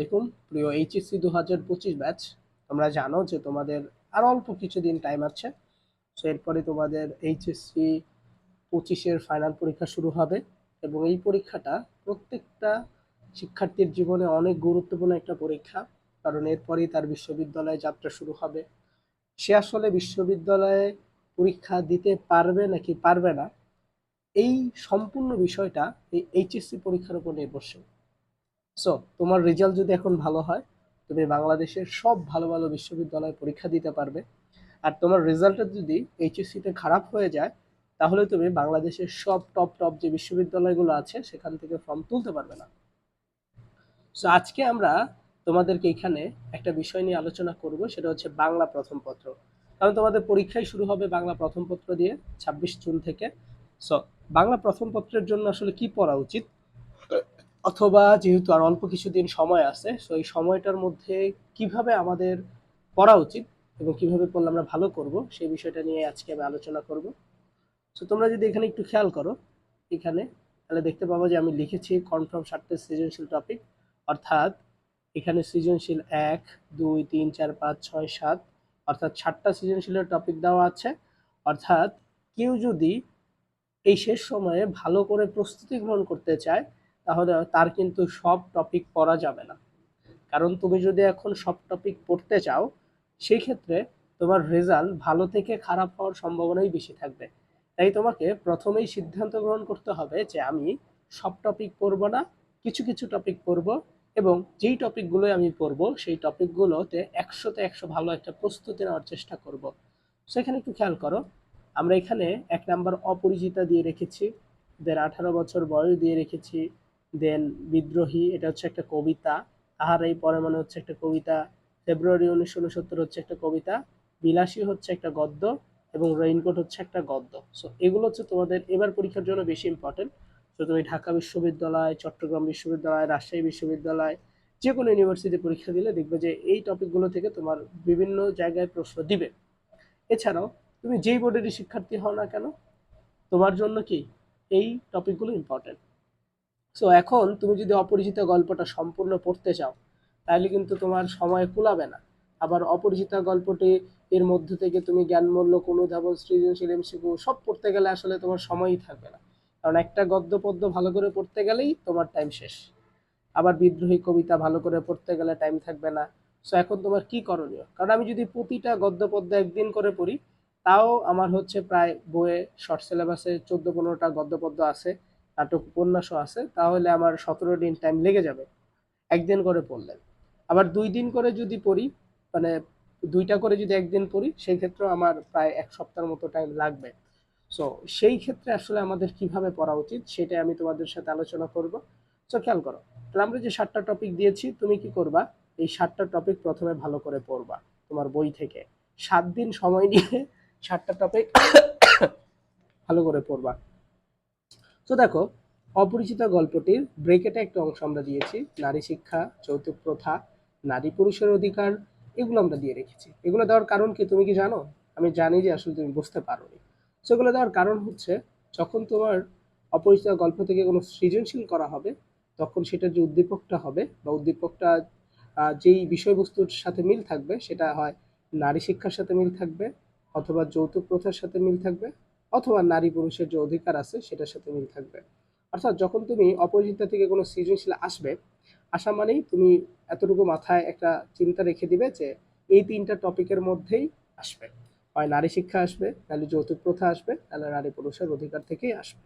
দেখুন প্রিয় HSC 2025 batch, তোমরা জানো যে তোমাদের আর অল্প কিছুদিন টাইম আছে। সো এরপরে তোমাদের এইচএসসি 25-এর ফাইনাল পরীক্ষা শুরু হবে এবং এই পরীক্ষাটা প্রত্যেকটা শিক্ষার্থীর জীবনে অনেক গুরুত্বপূর্ণ একটা পরীক্ষা, কারণ এরপরেই তার বিশ্ববিদ্যালয়ে যাত্রা শুরু হবে। সে আসলে বিশ্ববিদ্যালয়ে পরীক্ষা দিতে পারবে নাকি পারবে না, এই সম্পূর্ণ বিষয়টা এই এইচএসসি পরীক্ষার উপর নির্ভরশীল। সো তোমার রেজাল্ট যদি এখন ভালো হয়, তুমি বাংলাদেশের সব ভালো ভালো বিশ্ববিদ্যালয়ে পরীক্ষা দিতে পারবে। আর তোমার রেজাল্টটা যদি এইচএসসিতে খারাপ হয়ে যায়, তাহলে তুমি বাংলাদেশের সব টপ টপ যে বিশ্ববিদ্যালয়গুলো আছে সেখান থেকে ফর্ম তুলতে পারবে না। সো আজকে আমরা তোমাদেরকে এখানে একটা বিষয় নিয়ে আলোচনা করব, সেটা হচ্ছে বাংলা প্রথম পত্র। কারণ তোমাদের পরীক্ষাই শুরু হবে বাংলা প্রথম পত্র দিয়ে 26 জুন থেকে। সো বাংলা প্রথম পত্রের জন্য আসলে কি পড়া উচিত, অথবা যেহেতু আর অল্প কিছুদিন সময় আছে, সো এই সময়টার মধ্যে কিভাবে আমাদের পড়া উচিত এবং কিভাবে পড়লে আমরা ভালো করব, সেই বিষয়টা নিয়ে আজকে আমি আলোচনা করব। সো তোমরা যদি এখানে একটু খেয়াল করো, এখানে তাহলে দেখতে পাবো যে আমি লিখেছি কনফার্ম 7টা সৃজনশীল টপিক। অর্থাৎ এখানে সৃজনশীল 1, 2, 3, 4, 5, 6, 7, অর্থাৎ 7টা সৃজনশীলের টপিক দেওয়া আছে। অর্থাৎ কেউ যদি এই শেষ সময়ে ভালো করে প্রস্তুতি গ্রহণ করতে চায়, তাহলে তার কিন্তু সব টপিক পড়া যাবে না। কারণ তুমি যদি এখন সব টপিক পড়তে চাও, সেই ক্ষেত্রে তোমার রেজাল্ট ভালো থেকে খারাপ হওয়ার সম্ভাবনাই বেশি থাকবে। তাই তোমাকে প্রথমেই সিদ্ধান্ত গ্রহণ করতে হবে যে আমি সব টপিক পড়বো না, কিছু কিছু টপিক পড়বো, এবং যেই টপিকগুলো আমি পড়বো সেই টপিকগুলোতে 100-তে 100 ভালো একটা প্রস্তুতি নেওয়ার চেষ্টা করব। সেখানে একটু খেয়াল করো, আমরা এখানে 1 নাম্বার অপরিচিতা দিয়ে রেখেছি, দেন 18 বছর বয়স দিয়ে রেখেছি, দেন বিদ্রোহী, এটা হচ্ছে একটা কবিতা। আহার এই পরে মানে হচ্ছে একটা কবিতা। ফেব্রুয়ারি 1969 হচ্ছে একটা কবিতা। বিলাসী হচ্ছে একটা গদ্য, এবং রেইনকোট হচ্ছে একটা গদ্য। সো এগুলো হচ্ছে তোমাদের এবার পরীক্ষার জন্য বেশি ইম্পর্টেন্ট। তো তুমি ঢাকা বিশ্ববিদ্যালয়, চট্টগ্রাম বিশ্ববিদ্যালয়, রাজশাহী বিশ্ববিদ্যালয়, যে কোনো ইউনিভার্সিটি পরীক্ষা দিলে দেখবে যে এই টপিকগুলো থেকে তোমার বিভিন্ন জায়গায় প্রশ্ন দিবে। এছাড়াও তুমি যেই বোর্ডেরই শিক্ষার্থী হও না কেন, তোমার জন্য কি এই টপিকগুলো ইম্পর্টেন্ট। সো এখন তুমি যদি অপরিচিত গল্পটা সম্পূর্ণ পড়তে চাও, তাহলে কিন্তু তোমার সময় কুলাবে না। আবার অপরিচিত গল্পটি এর মধ্যে থেকে তুমি জ্ঞানমূলক, অনুধাবন, সৃজনশীল, এমসিকিউ সব পড়তে গেলে আসলে তোমার সময়ই থাকবে না। কারণ একটা গদ্য পদ্য ভালো করে পড়তে গেলেই তোমার টাইম শেষ। আবার বিদ্রোহী কবিতা ভালো করে পড়তে গেলে টাইম থাকবে না। সো এখন তোমার কি করণীয়? কারণ আমি যদি প্রতিটা গদ্য পদ্য একদিন করে পড়ি, তাও আমার হচ্ছে প্রায় বইয়ে শর্ট সিলেবাসে 14-15টা গদ্য পদ্য আছে, নাটক উপন্যাসও আছে, তাহলে আমার 17 দিন টাইম লেগে যাবে একদিন করে পড়লে। আবার 2 দিন করে যদি পড়ি, মানে 2টা করে যদি একদিন পড়ি, সেই ক্ষেত্রেও আমার প্রায় 1 সপ্তাহের মতো টাইম লাগবে। সো সেই ক্ষেত্রে আসলে আমাদের কিভাবে পড়া উচিত সেটাই আমি তোমাদের সাথে আলোচনা করব। সো খেয়াল করো, তাহলে আমরা যে 7টা টপিক দিয়েছি, তুমি কি করবা? এই 7টা টপিক প্রথমে ভালো করে পড়বা তোমার বই থেকে। 7 দিন সময় নিয়ে 7টা টপিক ভালো করে পড়বা। তো দেখো, অপরিচিত গল্পটির ব্রেকেটে একটা অংশ আমরা দিয়েছি, নারী শিক্ষা, যৌতুক প্রথা, নারী পুরুষের অধিকার, এগুলো আমরা দিয়ে রেখেছি। এগুলো দেওয়ার কারণ কি তুমি কি জানো? আমি জানি যে আসলে তুমি বুঝতে পারোনি। সেগুলো দেওয়ার কারণ হচ্ছে, যখন তোমার অপরিচিত গল্প থেকে কোনো সৃজনশীল করা হবে, তখন সেটার যে উদ্দীপকটা হবে বা উদ্দীপকটা যেই বিষয়বস্তুর সাথে মিল থাকবে, সেটা হয় নারী শিক্ষার সাথে মিল থাকবে, অথবা যৌতুক প্রথার সাথে মিল থাকবে, অথবা নারী পুরুষের যে অধিকার আছে সেটার সাথে মিল থাকবে। অর্থাৎ যখন তুমি অপরিচিতা থেকে কোনো সৃজনশীল আসবে, আসা মানেই তুমি এতটুকু মাথায় একটা চিন্তা রেখে দিবে যে এই 3টা টপিকের মধ্যেই আসবে, হয় নারী শিক্ষা আসবে, নাহলে যৌতুক প্রথা আসবে, নাহলে নারী পুরুষের অধিকার থেকেই আসবে।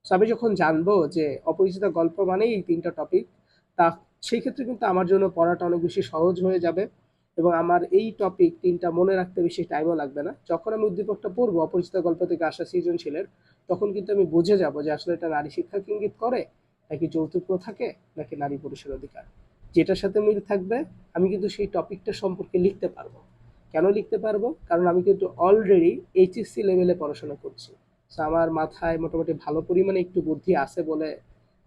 সো আমি যখন জানবো যে অপরিচিত গল্প মানেই এই 3টা টপিক, তা সেই ক্ষেত্রে কিন্তু আমার জন্য পড়াটা অনেক বেশি সহজ হয়ে যাবে, এবং আমার এই টপিক 3টা মনে রাখতে বেশি টাইমও লাগবে না। যখন আমি উদ্দীপকটা পড়বো অপরিচিত গল্প থেকে আসা সৃজনশীলের, তখন কিন্তু আমি বুঝে যাব যে আসলে এটা নারী শিক্ষাকে ইঙ্গিত করে, নাকি যৌতুক প্রথাকে, নাকি নারী পুরুষের অধিকার। যেটার সাথে মিল থাকবে আমি কিন্তু সেই টপিকটা সম্পর্কে লিখতে পারবো। কেন লিখতে পারবো? কারণ আমি কিন্তু অলরেডি এইচএসসি লেভেলে পড়াশোনা করছি। সো আমার মাথায় মোটামুটি ভালো পরিমাণে একটু বুদ্ধি আছে বলে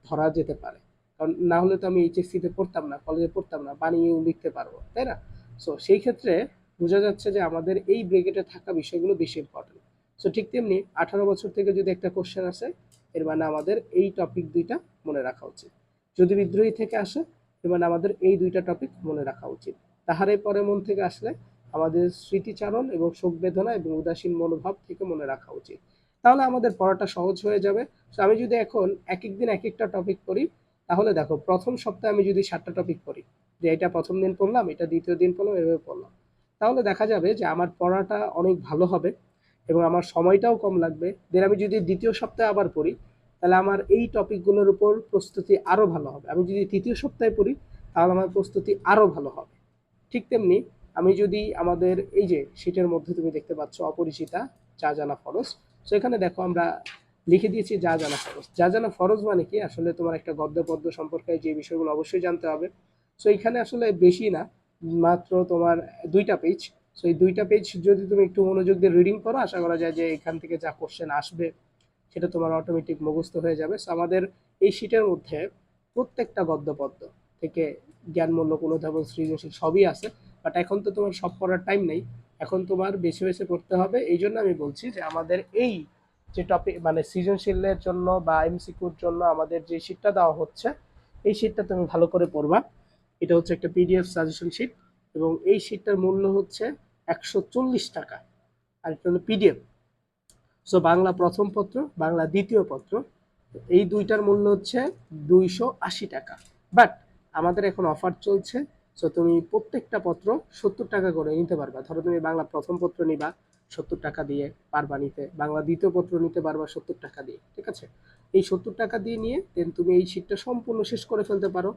ধরা যেতে পারে। কারণ না হলে তো আমি এইচএসসিতে পড়তাম না, কলেজে পড়তাম না, বানিয়েও লিখতে পারবো, তাই না? সো সেই ক্ষেত্রে বোঝা যাচ্ছে যে আমাদের এই ব্রেকেটে থাকা বিষয়গুলো বেশি ইম্পর্টেন্ট। সো ঠিক তেমনি 18 বছর থেকে যদি একটা কোশ্চেন আসে, এর মানে আমাদের এই টপিক 2টা মনে রাখা উচিত। যদি বিদ্রোহী থেকে আসে, মানে আমাদের এই দুইটা টপিক মনে রাখা উচিত। তাহারে পরে মন থেকে আসলে আমাদের স্মৃতিচারণ এবং শোক বেদনা এবং উদাসীন মনোভাব থেকে মনে রাখা উচিত। তাহলে আমাদের পড়াটা সহজ হয়ে যাবে। তো আমি যদি এখন এক এক দিন এক একটা টপিক পড়ি, তাহলে দেখো প্রথম সপ্তাহে আমি যদি 7টা টপিক পড়ি, যে এটা প্রথম দিন পড়লাম, এটা দ্বিতীয় দিন পড়লাম, এভাবে পড়লাম, তাহলে দেখা যাবে যে আমার পড়াটা অনেক ভালো হবে এবং আমার সময়টাও কম লাগবে। দেন আমি যদি দ্বিতীয় সপ্তাহে আবার পড়ি, তাহলে আমার এই টপিকগুলোর উপর প্রস্তুতি আরও ভালো হবে। আমি যদি তৃতীয় সপ্তাহে পড়ি, তাহলে আমার প্রস্তুতি আরও ভালো হবে। ঠিক তেমনি আমি যদি আমাদের এই যে শীটের মধ্যে তুমি দেখতে পাচ্ছ অপরিচিতা, যা জানা ফরজ। সো এখানে দেখো আমরা লিখে দিয়েছি যা জানা ফরজ। যা জানা ফরজ মানে কি, আসলে তোমার একটা গদ্য পদ্য সম্পর্কে যে বিষয়গুলো অবশ্যই জানতে হবে। সো এখানে আসলে বেশি না, মাত্র তোমার 2টা পেজ। সো এই 2টা পেজ যদি তুমি একটু মনোযোগ দিয়ে রিডিং করো, আশা করা যায় যে এখান থেকে যা কোশ্চেন আসবে সেটা তোমার অটোমেটিক মুখস্থ হয়ে যাবে। সো আমাদের এই শীটের মধ্যে প্রত্যেকটা গদ্য পদ্য থেকে জ্ঞানমূলক, অনুধাবন, সৃজনশীল সবই আছে। বাট এখন তো তোমার সব পড়ার টাইম নেই, এখন তোমার বেছে বেছে পড়তে হবে। এই জন্য আমি বলছি যে আমাদের এই যে টপিক মানে সৃজনশীলের জন্য বা এমসিকিউর জন্য আমাদের যে শীটটা দেওয়া হচ্ছে, এই শীটটা তুমি ভালো করে পড়বা। এটা হচ্ছে একটা পিডিএফ সাজেশন শীট এবং এই শীটটার মূল্য হচ্ছে 140 টাকা। আর এটা হলো পিডিএফ। সো বাংলা প্রথম পত্র, বাংলা দ্বিতীয় পত্র, এই দুইটার মূল্য হচ্ছে 280 টাকা। বাট আমাদের এখন অফার চলছে। সো তুমি প্রত্যেকটা পত্র 70 টাকা করে নিতে পারবা। ধরো তুমি বাংলা প্রথম পত্র নিবা 70 টাকা দিয়ে, পারবা নিতে। বাংলা দ্বিতীয় পত্র নিতে পারবা 70 টাকা দিয়ে, ঠিক আছে? এই 70 টাকা দিয়ে নিয়ে দেন তুমি এই শীটটা সম্পূর্ণ শেষ করে ফেলতে পারো,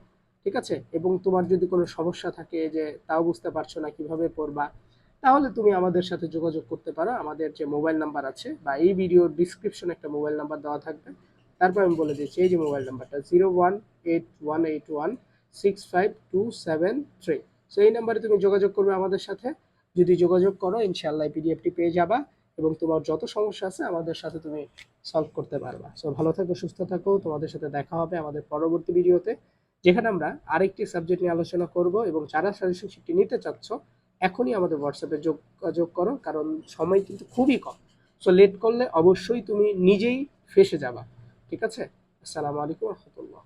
ঠিক আছে? এবং তোমার যদি কোনো সমস্যা থাকে যে তাও বুঝতে পারছো না কিভাবে পড়বা, তাহলে তুমি আমাদের সাথে যোগাযোগ করতে পারো। আমাদের যে মোবাইল নাম্বার আছে বা এই ভিডিওর ডিসক্রিপশনে একটা মোবাইল নাম্বার দেওয়া থাকবে। তারপর আমি বলে দিচ্ছি, এই যে মোবাইল নাম্বারটা 0181816527 সো এই নাম্বারে তুমি যোগাযোগ করবে আমাদের সাথে। যদি যোগাযোগ করো, ইনশাল্লাহ পিডিএফটি পেয়ে যাবা এবং তোমার যত সমস্যা আছে আমাদের সাথে তুমি সলভ করতে পারবা। সো ভালো থাকো, সুস্থ থাকো, তোমাদের সাথে দেখা হবে আমাদের পরবর্তী ভিডিওতে, যেখানে আমরা আরেকটি সাবজেক্ট নিয়ে আলোচনা করব। এবং যারা সাজেশন শিটটি নিতে চাচ্ছ, এখনই আমাদের হোয়াটসঅ্যাপে যোগাযোগ করো, কারণ সময় কিন্তু খুবই কম। সো লেট করলে অবশ্যই তুমি নিজেই ফেসে যাবা, ঠিক আছে? আসসালামু আলাইকুম রহমতুল্লাহ।